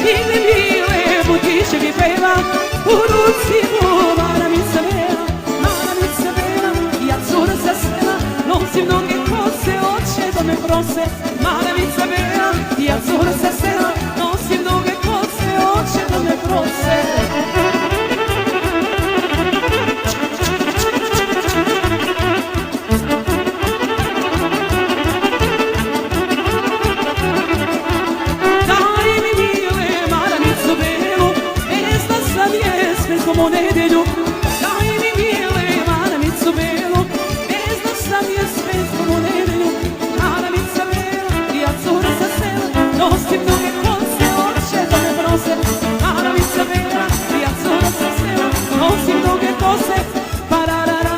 Divne mile butiće mi peva, u ruci mu maramica bela, ja cura zasvela, nosim noge kose, oče da me prose. Maramica bela, ja cura zasvela, nosim noge kose, oče da me prose. Como nedelju, daj mi mile maramicu belu, ne zna sam je sve como nedelju. Maramica bela, ja cura sa sela, nosim noge kose, oče da me prose. Maramica bela, ja cura sa sela, nosim noge kose, pararara.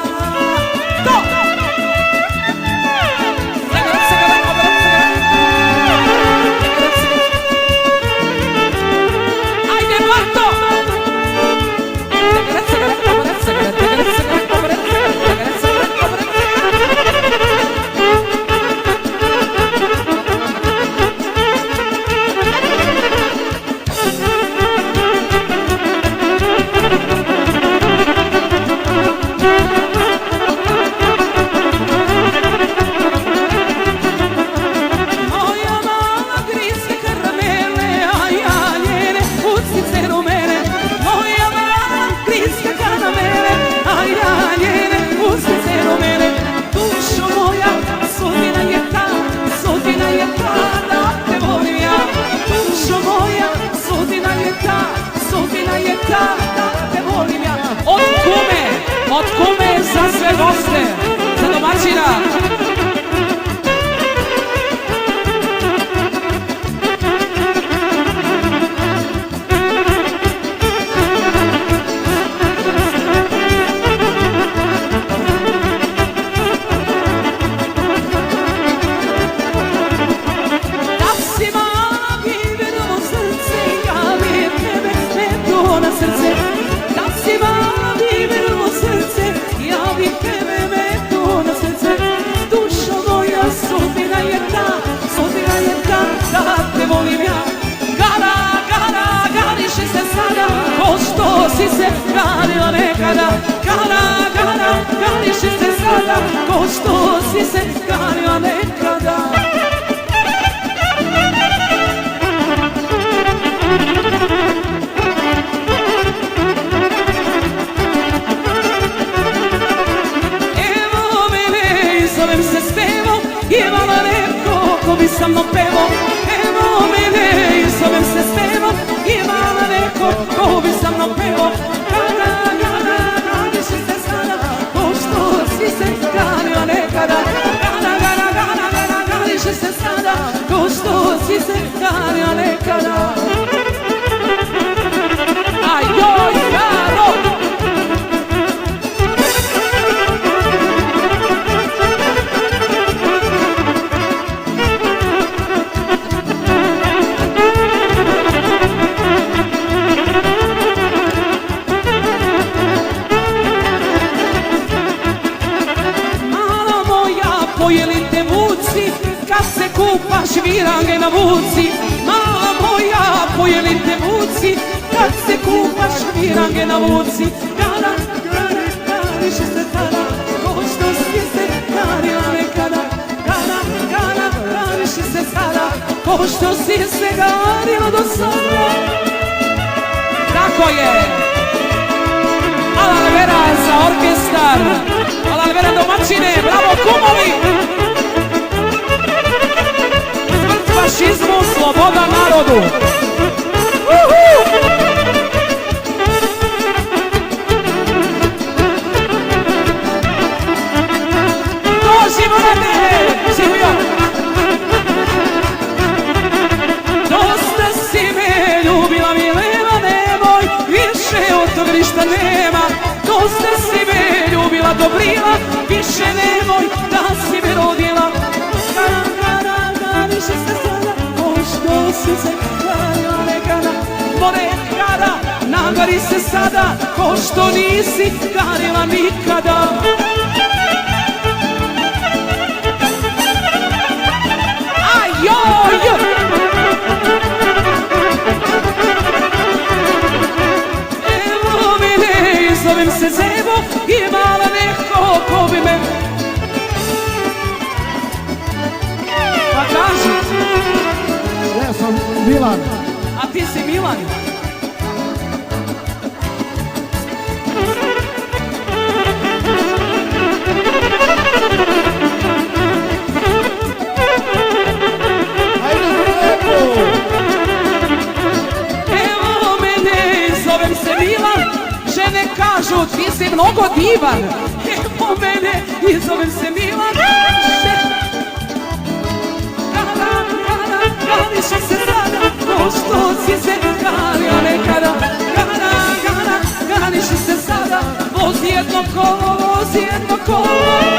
To! Ajde, Barto! Od kume za sve goste, za domaćina. Da si mami verovo srce, ja bi tebe meto na srce. Da si mami verovo srce, ja bi tebe meto na srce. Dušo moja, sudbina je ta, da te volim ja. Gara, gara, gariš se sada, ko što si se garila nekada. Gara, gara, gariš se sada, ko što si se garila nekada. Imala neko ko bi sa mnom pevo, evo mene i zovem se Stevo. Imala neko ko bi sa mnom pevo, gara, gara, gariš se sada, ko što si se garila nekada. Gara, gara, gara, gara, gariš se sada, ko što si se garila nekada. Ajoj, Karo! Pojeli te vuci, kad se kupaš virange na vuci. Mala moja, pojeli te vuci, kad se kupaš virange na vuci. Gara, gara, gariš se tada, ko što si se garila nekada. Gara, gara, gariš se sada, ko što si se garila do sada. Tako je! Alalvera za orkestar, Alalvera domaćine, bravo kumovi! Smrt fašizmu, sloboda narodu! Dođi morate, živio! Dosta si me ljubila milena, nemoj više od tog ništa nema. Dosta si me ljubila dobrila, više nemoj da si me rodila. Gara, gara, gariš se sada, ko što si se garila nekada. More, gara, nagari se sada, ko što nisi garila nikada. Ajoj! Milan. A ti si Milan. Ajde Srepo. Evo mene, zovem se Milan. Žene kažu ti si mnogo divan. Evo mene i zovem se Milan. Gališ se sada, ko što si se galio nekada. Gališ se sada, vozi jedno kolo, vozi jedno kolo.